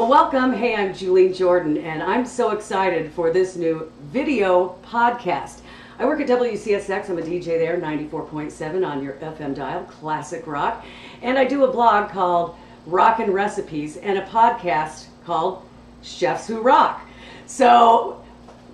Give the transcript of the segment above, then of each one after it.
Well, welcome. Hey, I'm Juline Jordan, and I'm so excited for this new video podcast. I work at Wcsx. I'm a DJ there, 94.7 on your FM dial, classic rock. And I do a blog called Rockin' Recipes and a podcast called Chefs Who Rock. So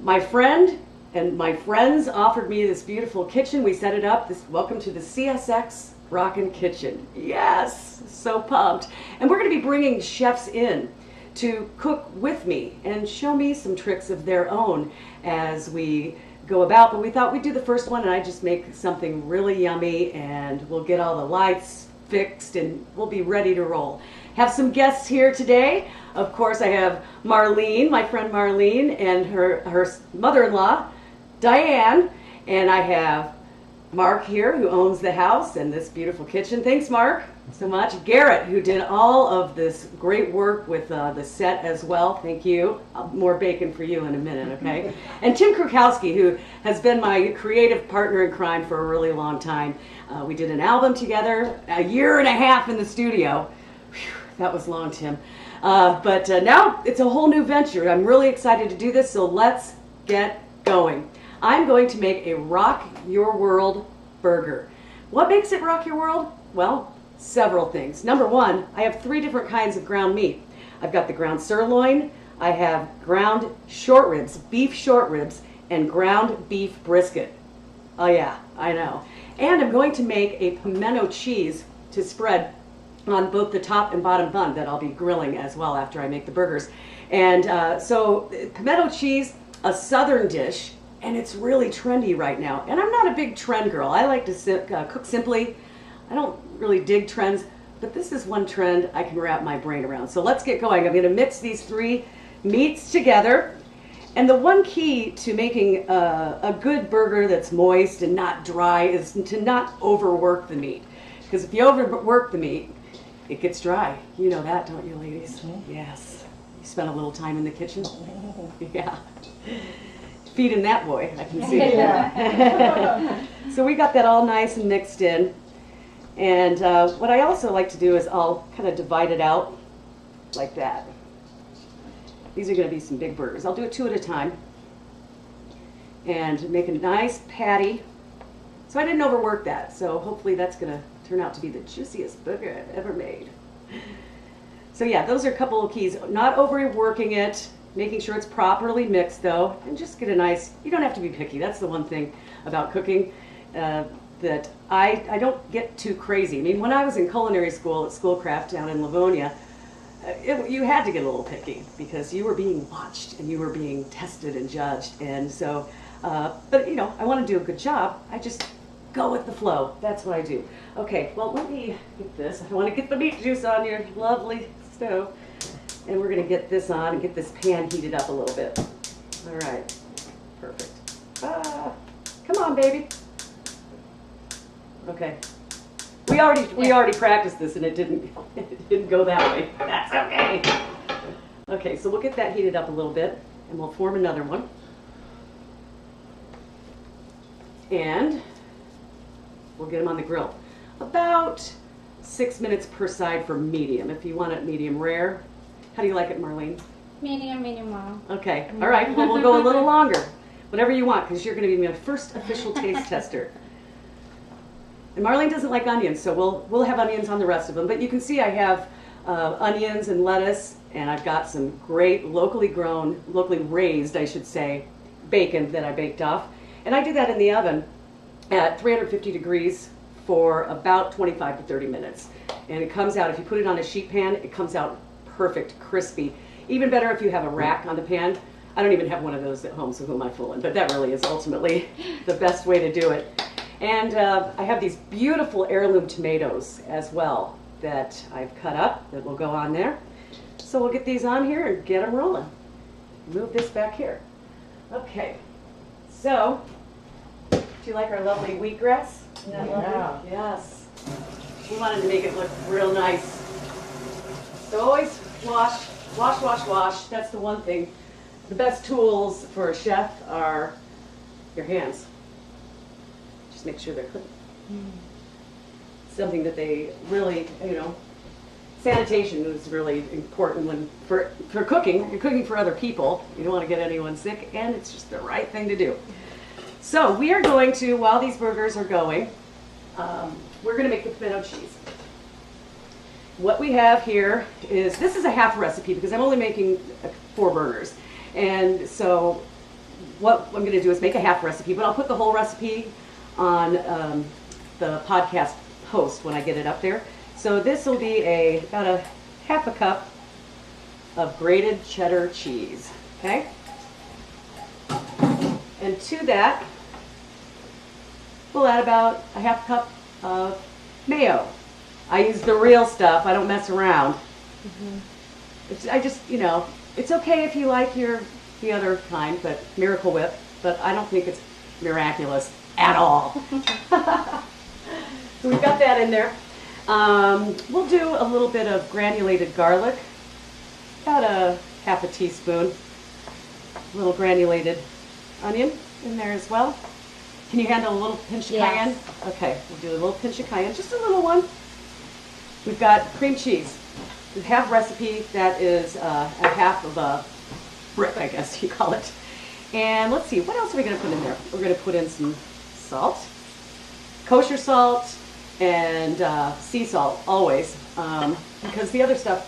my friend and my friends offered me this beautiful kitchen. We set it up. Welcome to the CSX Rockin' Kitchen. Yes, so pumped. And we're going to be bringing chefs in to cook with me and show me some tricks of their own as we go about. But we thought we'd do the first one and I just make something really yummy and we'll get all the lights fixed and we'll be ready to roll. Have some guests here today. Of course, I have Marlene, my friend Marlene, and her mother-in-law, Diane, and I have Mark here, who owns the house and this beautiful kitchen. Thanks, Mark, so much. Garrett, who did all of this great work with the set as well. Thank you. More bacon for you in a minute, okay? And Tim Krukowski, who has been my creative partner in crime for a really long time. We did an album together, a year and a half in the studio. Whew, that was long, Tim. But now it's a whole new venture. I'm really excited to do this, so let's get going. I'm going to make a Rock Your World burger. What makes it rock your world? Well, several things. Number one, I have 3 different kinds of ground meat. I've got the ground sirloin, I have ground short ribs, beef short ribs, and ground beef brisket. Oh yeah, I know. And I'm going to make a pimento cheese to spread on both the top and bottom bun that I'll be grilling as well after I make the burgers. And so pimento cheese, a southern dish, and it's really trendy right now. And I'm not a big trend girl. I like to cook simply. I don't really dig trends, but this is one trend I can wrap my brain around. So let's get going. I'm going to mix these 3 meats together. And the one key to making a good burger that's moist and not dry is to not overwork the meat. Because if you overwork the meat, it gets dry. You know that, don't you, ladies? Mm-hmm. Yes. You spent a little time in the kitchen? Yeah. Feeding that boy, I can see. Yeah. So we got that all nice and mixed in. And what I also like to do is I'll kind of divide it out like that. These are going to be some big burgers. I'll do it 2 at a time. And make a nice patty. So I didn't overwork that. So hopefully that's going to turn out to be the juiciest burger I've ever made. So yeah, those are a couple of keys. Not overworking it. Making sure it's properly mixed though, and just get a nice, you don't have to be picky. That's the one thing about cooking that I don't get too crazy. I mean, when I was in culinary school at Schoolcraft down in Livonia, you had to get a little picky because you were being watched and you were being tested and judged. And so, but you know, I want to do a good job. I just go with the flow. That's what I do. Okay, well, let me get this. I want to get the meat juice on your lovely stove. And we're going to get this on and get this pan heated up a little bit. All right, perfect. Come on, baby. Okay. We already practiced this and it didn't go that way. That's okay. Okay, so we'll get that heated up a little bit and we'll form another one. And we'll get them on the grill. About 6 minutes per side for medium. If you want it medium rare. How do you like it, Marlene? Medium well. Okay, all right, well, we'll go a little longer. Whatever you want, because you're going to be my first official taste tester. And Marlene doesn't like onions, so we'll have onions on the rest of them. But you can see I have onions and lettuce, and I've got some great locally grown, locally raised, I should say, bacon that I baked off. And I do that in the oven at 350 degrees for about 25 to 30 minutes. And it comes out, if you put it on a sheet pan, it comes out perfect, crispy. Even better if you have a rack on the pan. I don't even have one of those at home, so who am I fooling? But that really is ultimately the best way to do it. And I have these beautiful heirloom tomatoes as well that I've cut up that will go on there. So we'll get these on here and get them rolling. Move this back here. Okay, so do you like our lovely wheatgrass? Isn't that lovely? Yes. We wanted to make it look real nice. So always wash. That's the one thing. The best tools for a chef are your hands. Just make sure they're clean. Something that they really, Sanitation is really important when for cooking. You're cooking for other people. You don't want to get anyone sick, and it's just the right thing to do. So we are going to, while these burgers are going, we're going to make the pimento cheese. What we have here is, this is a half recipe because I'm only making 4 burgers. And so what I'm going to do is make a half recipe, but I'll put the whole recipe on the podcast post when I get it up there. So this will be about a half a cup of grated cheddar cheese, okay? And to that, we'll add about a half cup of mayo. I use the real stuff. I don't mess around. I just, it's okay if you like the other kind, but Miracle Whip, but I don't think it's miraculous at all. So we've got that in there. We'll do a little bit of granulated garlic, about a half a teaspoon. A little granulated onion in there as well. Can you handle a little pinch of cayenne? Okay, we'll do a little pinch of cayenne, just a little one. We've got cream cheese. We have recipe that is a half of a brick, I guess you call it. And let's see, what else are we going to put in there? We're going to put in some salt, kosher salt, and sea salt, always. Because the other stuff,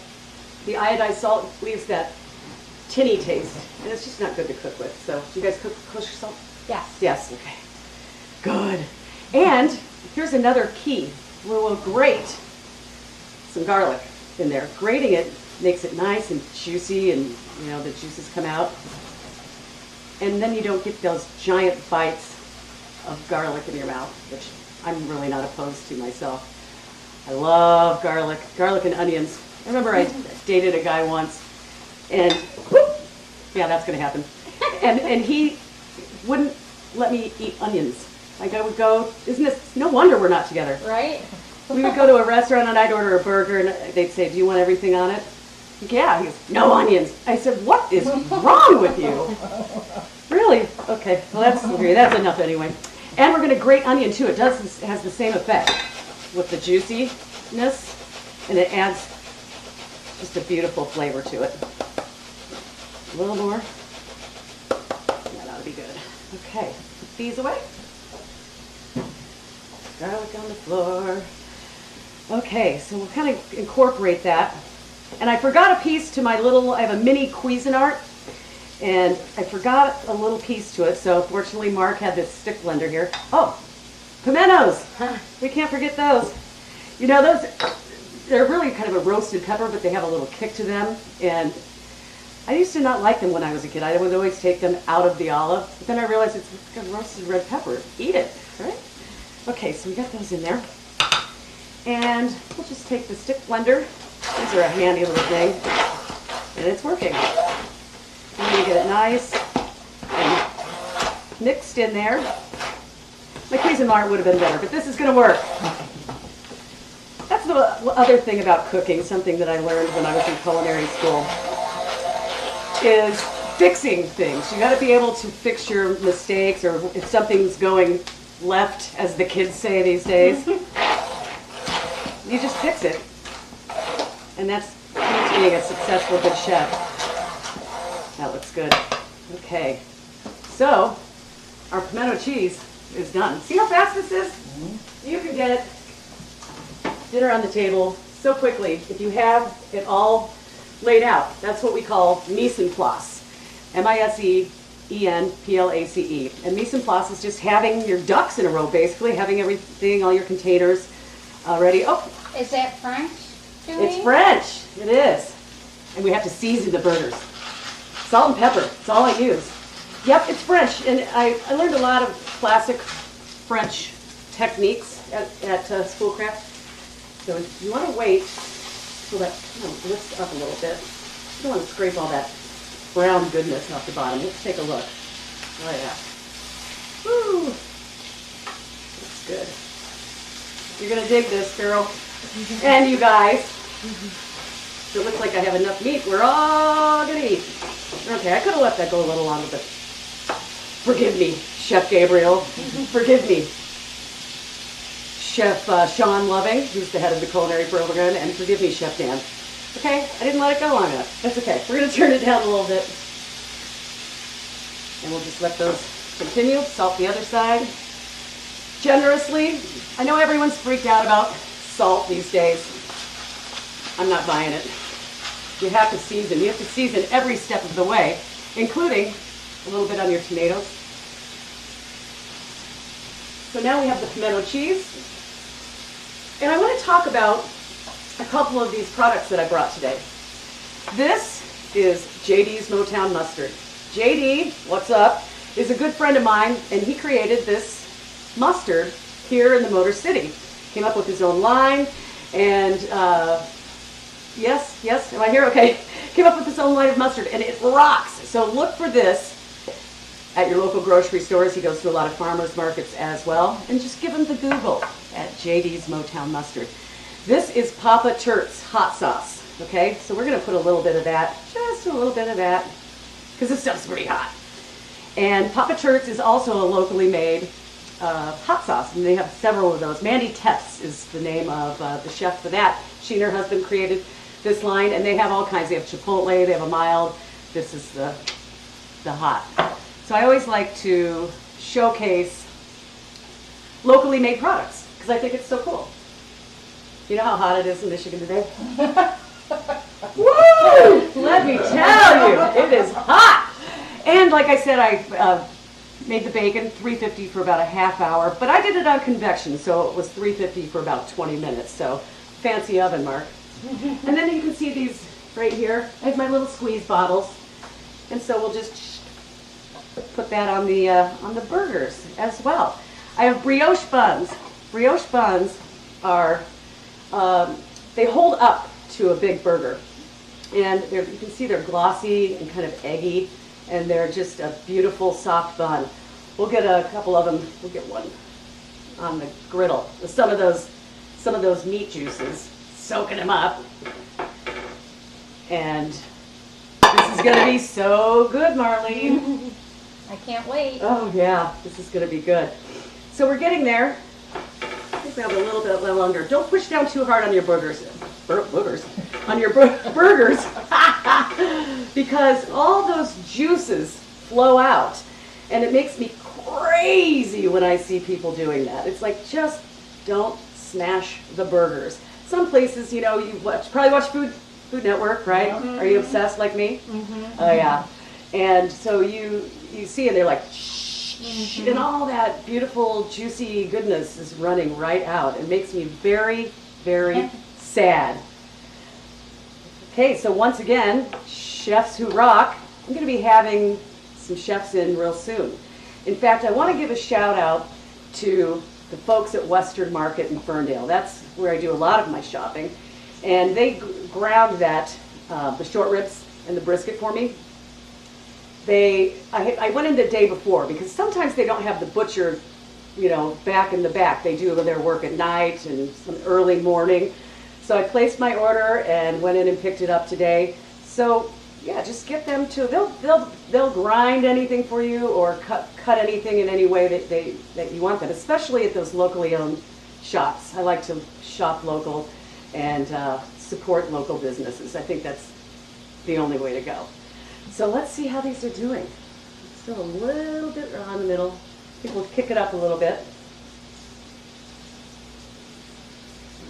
the iodized salt leaves that tinny taste, and it's just not good to cook with. So, do you guys cook kosher salt? Yes. Yes, okay. Good. And here's another key. We'll grate some garlic in there. Grating it makes it nice and juicy, and the juices come out. And then you don't get those giant bites of garlic in your mouth, which I'm really not opposed to myself. I love garlic and onions. I remember I dated a guy once, and whoop, yeah, that's going to happen. And he wouldn't let me eat onions. Like, I would go, no wonder we're not together. Right? We would go to a restaurant and I'd order a burger and they'd say, do you want everything on it? Yeah. He goes, no onions. I said, what is wrong with you? Really? Okay. Well, that's enough anyway. And we're going to grate onion too. It has the same effect with the juiciness, and it adds just a beautiful flavor to it. A little more. Yeah, that'll be good. Okay. Put these away. Garlic on the floor. Okay, so we'll kind of incorporate that. And I forgot a piece to I have a mini Cuisinart, and I forgot a little piece to it, so fortunately Mark had this stick blender here. Oh, pimentos! We can't forget those. Those, they're really kind of a roasted pepper, but they have a little kick to them, and I used to not like them when I was a kid. I would always take them out of the olive, but then I realized it's like a roasted red pepper. Eat it, right? Okay, so we got those in there. And we'll just take the stick blender. These are a handy little thing. And it's working. I'm going to get it nice and mixed in there. My Cuisinart would have been better, but this is going to work. That's the other thing about cooking, something that I learned when I was in culinary school, is fixing things. You got to be able to fix your mistakes, or if something's going left, as the kids say these days, you just fix it. And that's key to being a successful good chef. That looks good. Okay. So, our pimento cheese is done. See how fast this is? Mm-hmm. You can get dinner on the table so quickly if you have it all laid out. That's what we call mise en place. Misenplace. And mise en place is just having your ducks in a row, basically, having everything, all your containers ready. Oh, is that French, Julie? It's French. It is. And we have to season the burgers. Salt and pepper. It's all I use. Yep, it's French. And I learned a lot of classic French techniques at Schoolcraft. So you want to wait till that lifts up a little bit. You don't want to scrape all that brown goodness off the bottom. Let's take a look. Oh yeah. Woo! Looks good. You're going to dig this, girl. And you guys. If it looks like I have enough meat, we're all going to eat. Okay, I could have let that go a little longer, but forgive me, Chef Gabriel. Forgive me. Chef Sean Loving, who's the head of the culinary program, and forgive me, Chef Dan. Okay, I didn't let it go long enough. That's okay. We're going to turn it down a little bit. And we'll just let those continue. Salt the other side generously. I know everyone's freaked out about salt these days. I'm not buying it. You have to season. You have to season every step of the way, including a little bit on your tomatoes. So now we have the pimento cheese. And I want to talk about a couple of these products that I brought today. This is JD's Motown Mustard. JD, what's up, is a good friend of mine, and he created this mustard here in the Motor City. Came up with his own line, and yes, am I here? Okay. Came up with his own line of mustard, and it rocks. So look for this at your local grocery stores. He goes to a lot of farmers markets as well, and just give him the Google at JD's Motown Mustard. This is Papa Turt's hot sauce. Okay, so we're going to put a little bit of that, just a little bit of that, because this stuff's pretty hot. And Papa Turt's is also a locally made hot sauce, and they have several of those. Mandy Tefts is the name of the chef for that. She and her husband created this line, and they have all kinds. They have chipotle, they have a mild. This is the hot. So I always like to showcase locally made products, because I think it's so cool. You know how hot it is in Michigan today? Woo! Let me tell you, it is hot. And like I said, I made the bacon 350 for about a half hour, but I did it on convection, so it was 350 for about 20 minutes. So fancy oven, Mark. And then you can see these right here. I have my little squeeze bottles, and so we'll just put that on the burgers as well. I have brioche buns. Brioche buns are they hold up to a big burger, and you can see they're glossy and kind of eggy, and they're just a beautiful soft bun. We'll get a couple of them. We'll get one on the griddle with some of those meat juices, soaking them up. And this is going to be so good, Marlene. I can't wait. Oh yeah, this is going to be good. So we're getting there. I think we have a little bit longer. Don't push down too hard on your burgers. On your burgers. Because all those juices flow out. And it makes me crazy when I see people doing that. It's like, just don't smash the burgers. Some places, you know, you probably watch Food Network, right? Mm-hmm. Are you obsessed like me? Mm-hmm. Oh yeah. And so you see, and they're like, shh, mm-hmm. And all that beautiful, juicy goodness is running right out. It makes me very, very sad. Okay, so once again, Chefs Who Rock. I'm going to be having some chefs in real soon. In fact, I want to give a shout out to the folks at Western Market in Ferndale. That's where I do a lot of my shopping. And they ground the short ribs and the brisket for me. I went in the day before, because sometimes they don't have the butcher, you know, back in the back. They do their work at night and some early morning. So I placed my order and went in and picked it up today. So yeah, just get them to, they'll grind anything for you, or cut anything in any way that you want them, especially at those locally owned shops. I like to shop local and support local businesses. I think that's the only way to go. So let's see how these are doing. Still a little bit around the middle. I think we'll kick it up a little bit.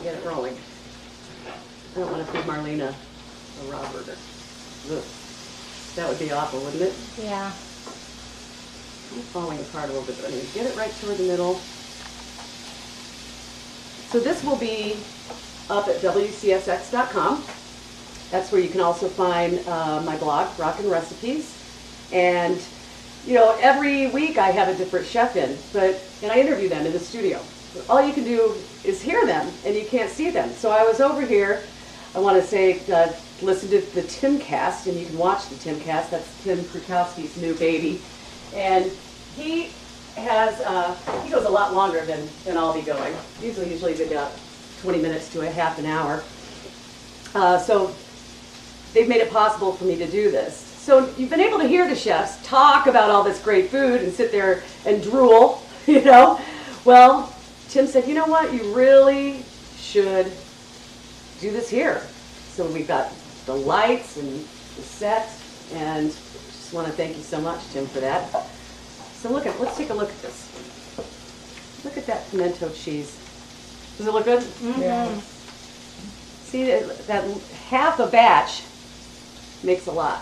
Get it rolling. I don't want to feed Marlene a raw burger. Ugh. That would be awful, wouldn't it? Yeah. I'm falling apart a little bit, but I'm going to get it right toward the middle. So this will be up at Wcsx.com. That's where you can also find my blog, Rockin' Recipes. And, you know, every week I have a different chef in, and I interview them in the studio. All you can do is hear them, and you can't see them. So I was over here, I want to say, listen to the Timcast, and you can watch the Timcast. That's Tim Krukowski's new baby. And he goes a lot longer than I'll be going. Usually about 20 minutes to a half an hour. So they've made it possible for me to do this. So you've been able to hear the chefs talk about all this great food and sit there and drool, you know. Well, Tim said, you know what, you really should do this here. So we've got the lights and the set, and just want to thank you so much, Tim, for that. So let's take a look at this. Look at that pimento cheese. Does it look good? Mm-hmm. Yeah. See, that half a batch makes a lot.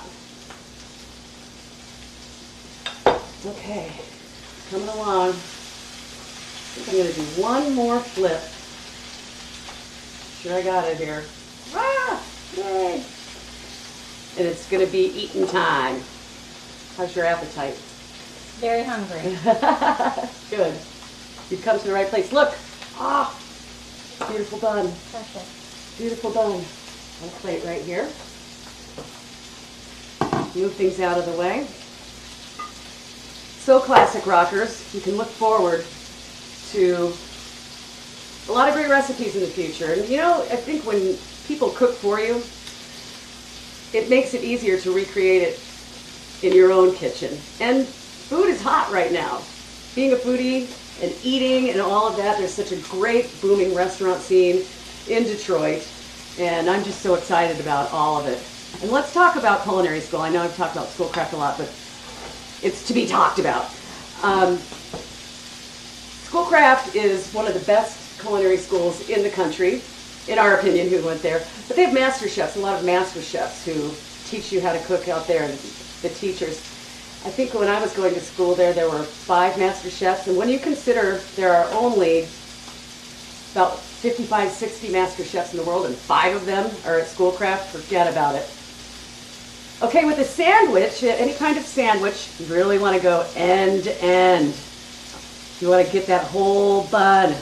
Okay, coming along. I think I'm going to do one more flip. Sure, I got it here. Ah, yay! And it's going to be eating time. How's your appetite? Very hungry. Good. You've come to the right place. Look! Ah! Beautiful bun. Perfect. Beautiful bun. On a plate right here. Move things out of the way. So classic rockers, you can look forward to a lot of great recipes in the future. And you know, I think when people cook for you, it makes it easier to recreate it in your own kitchen. And food is hot right now. Being a foodie and eating and all of that, there's such a great booming restaurant scene in Detroit. And I'm just so excited about all of it. And let's talk about culinary school. I know I've talked about Schoolcraft a lot, but it's to be talked about. Schoolcraft is one of the best culinary schools in the country, in our opinion, who went there. But they have master chefs, a lot of master chefs who teach you how to cook out there, and the teachers. I think when I was going to school there were 5 master chefs, and when you consider there are only about 55, 60 master chefs in the world, and 5 of them are at Schoolcraft, forget about it. Okay, with a sandwich, any kind of sandwich, you really want to go end to end. You want to get that whole bun.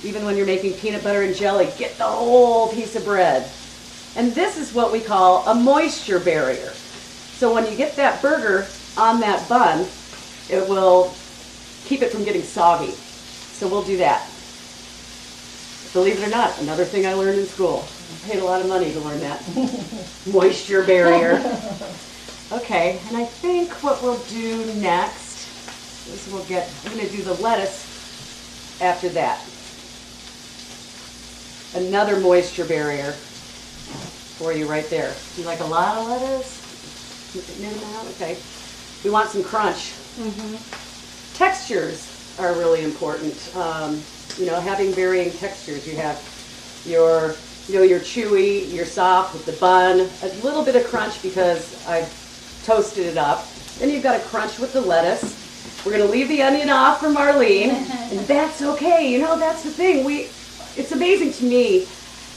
Even when you're making peanut butter and jelly, get the whole piece of bread. And this is what we call a moisture barrier. So when you get that burger on that bun, it will keep it from getting soggy. So we'll do that. Believe it or not, another thing I learned in school. I paid a lot of money to learn that. Moisture barrier. Okay, and I think what we'll do next is I'm going to do the lettuce after that. Another moisture barrier for you right there. Do you like a lot of lettuce? Okay. We want some crunch. Mm-hmm. Textures are really important. You know, having varying textures. You have your chewy, your soft with the bun, a little bit of crunch because I've toasted it up. Then you've got a crunch with the lettuce. We're going to leave the onion off for Marlene, and that's okay. You know, that's the thing. It's amazing to me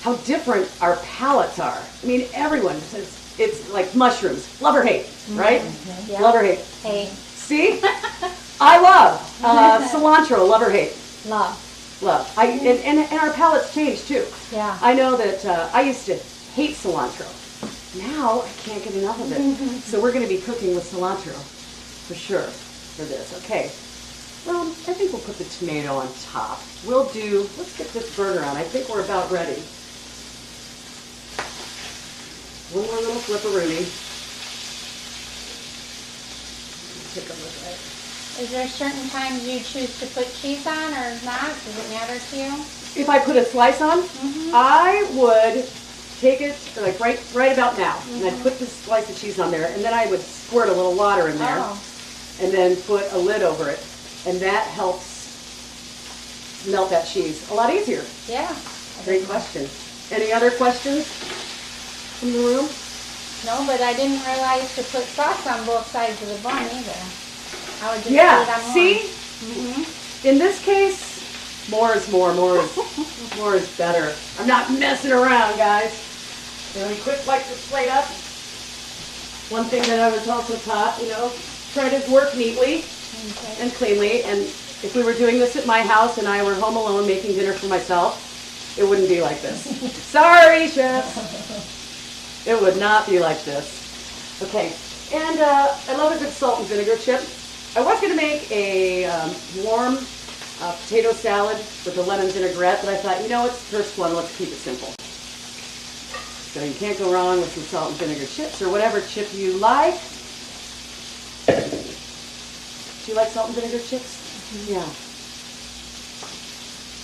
how different our palates are. I mean, everyone says it's like mushrooms. Love or hate, right? Mm-hmm. Yeah. Love or hate. Hate. See? I love cilantro. Love or hate? Love. Love. And our palates change too. Yeah. I know that I used to hate cilantro. Now I can't get enough of it. So we're going to be cooking with cilantro for sure for this. Okay. Well, I think we'll put the tomato on top. Let's get this burger on. I think we're about ready. One more little flipperoonie. Take a look at it. Is there certain times you choose to put cheese on or not? Does it matter to you? If I put a slice on, I would take it like right about now, and I'd put this slice of cheese on there, and then I would squirt a little water in there, and then put a lid over it, and that helps melt that cheese a lot easier. Yeah. Great question. Any other questions from the room? No, but I didn't realize to put sauce on both sides of the bun either. I would just put it Yeah, on one. see? Mm-hmm. In this case, more is more. More is better. I'm not messing around, guys. Let me quick light this plate up. One thing that I was also taught, try to work neatly and cleanly. And if we were doing this at my house and I were home alone making dinner for myself, it wouldn't be like this. Sorry, chef. It would not be like this. Okay, and I love a good salt and vinegar chip. I was going to make a warm potato salad with a lemon vinaigrette, but I thought, it's the first one, let's keep it simple. So you can't go wrong with some salt and vinegar chips or whatever chip you like. Do you like salt and vinegar chips? Yeah.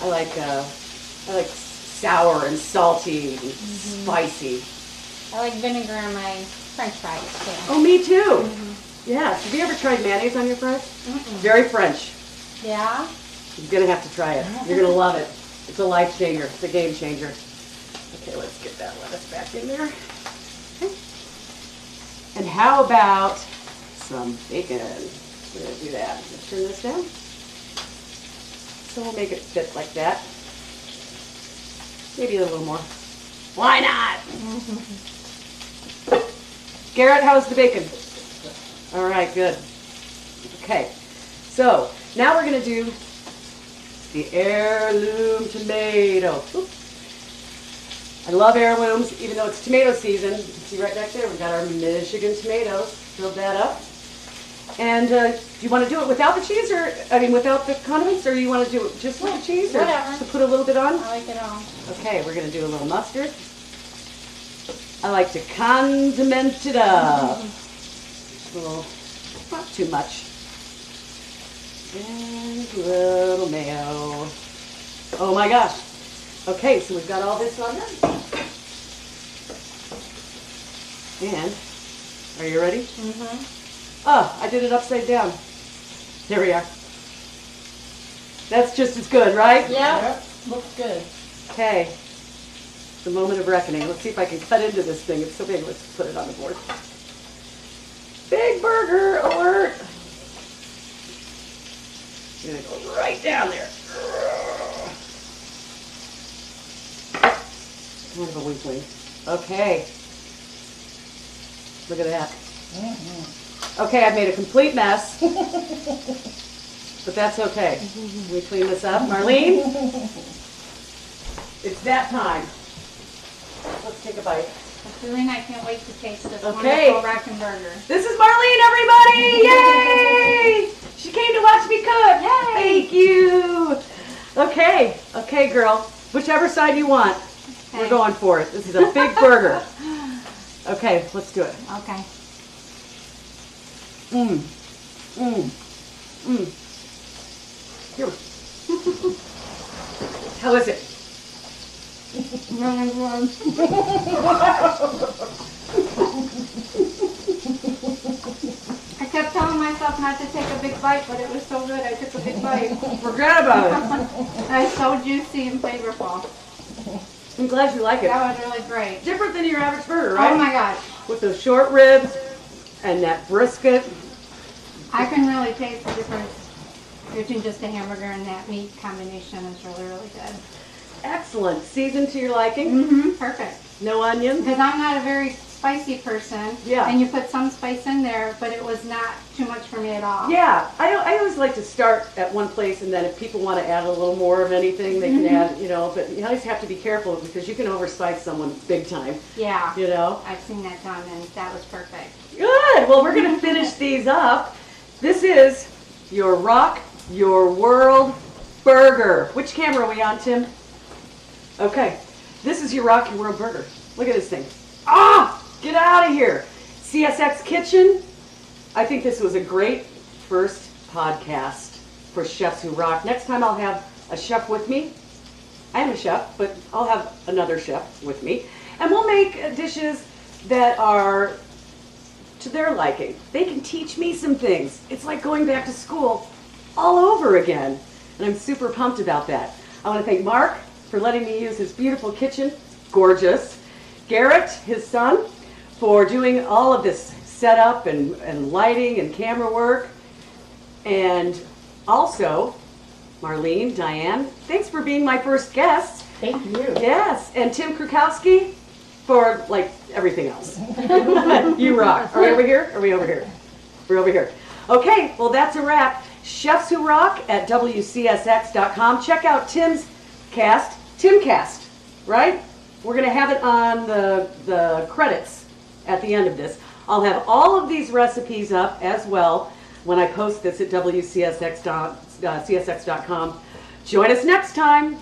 I like sour and salty and spicy. I like vinegar on my French fries too. Oh, me too. Yes. Have you ever tried mayonnaise on your fries? Very French. Yeah? You're going to have to try it. You're going to love it. It's a life changer. It's a game changer. Okay, let's get that lettuce back in there. Okay. And how about some bacon? We're going to do that. Let's turn this down. So we'll make it fit like that. Maybe a little more. Why not? Garrett, how's the bacon? All right, good. Okay, so now we're going to do the heirloom tomato. Oop. I love heirlooms, even though it's tomato season. You can see right back there, we've got our Michigan tomatoes. Filled that up. And do you want to do it without the cheese, or without the condiments, or you want to do it just with the cheese, or whatever. to put a little bit on? I like it all. Okay, we're going to do a little mustard. I like to condiment it up. A little, not too much. And a little mayo. Oh my gosh. Okay, so we've got all this on there. And, are you ready? Oh, I did it upside down. There we are. That's just as good, right? Yeah. Looks good. Okay. The moment of reckoning. Let's see if I can cut into this thing. It's so big. Let's put it on the board. Big burger alert. I'm going to go right down there. Kind of a weakling. Okay. Look at that. Okay, I've made a complete mess. But that's okay. We clean this up. Marlene? It's that time. Let's take a bite. Juline, I can't wait to taste this Okay. wonderful Rockin' Burger. This is Marlene, everybody! Yay! She came to watch me cook. Yay! Thank you. Okay, okay, girl. Whichever side you want. Okay. We're going for it. This is a big burger. Okay, let's do it. Okay. Here. How is it? Really good. I kept telling myself not to take a big bite, but it was so good I took a big bite. Forget about it. It's so juicy and flavorful. I'm glad you like it. That was really great. Different than your average burger, right? Oh my gosh. With those short ribs and that brisket. I can really taste the difference between just a hamburger and that meat combination. Is really, really good. Excellent. Seasoned to your liking. Perfect. No onions. Because I'm not a very spicy person. Yeah. And you put some spice in there, but it was not too much for me at all. Yeah, I always like to start at one place, and then if people want to add a little more of anything, they can add, but you always have to be careful because you can overspice someone big time, Yeah. I've I've seen that done, and that was perfect. Good. Well, we're going to finish these up. This is your Rock Your World Burger. Which camera are we on, Tim? Okay. This is your Rock Your World Burger. Look at this thing. Ah! Get out of here. CSX Kitchen. I think this was a great first podcast for Chefs Who Rock. Next time I'll have a chef with me. I am a chef, but I'll have another chef with me. And we'll make dishes that are to their liking. They can teach me some things. It's like going back to school all over again. And I'm super pumped about that. I want to thank Mark for letting me use his beautiful kitchen. Gorgeous. Garrett, his son, for doing all of this setup and lighting and camera work. And also, Marlene, Diane, thanks for being my first guest. Thank you. Yes, and Tim Krukowski for everything else. You rock. Are we over here? Are we over here? We're over here. Okay, well that's a wrap. Chefs Who Rock at Wcsx.com. Check out Tim's cast, Timcast, right? We're going to have it on the credits at the end of this. I'll have all of these recipes up as well when I post this at Wcsx.com. Join us next time.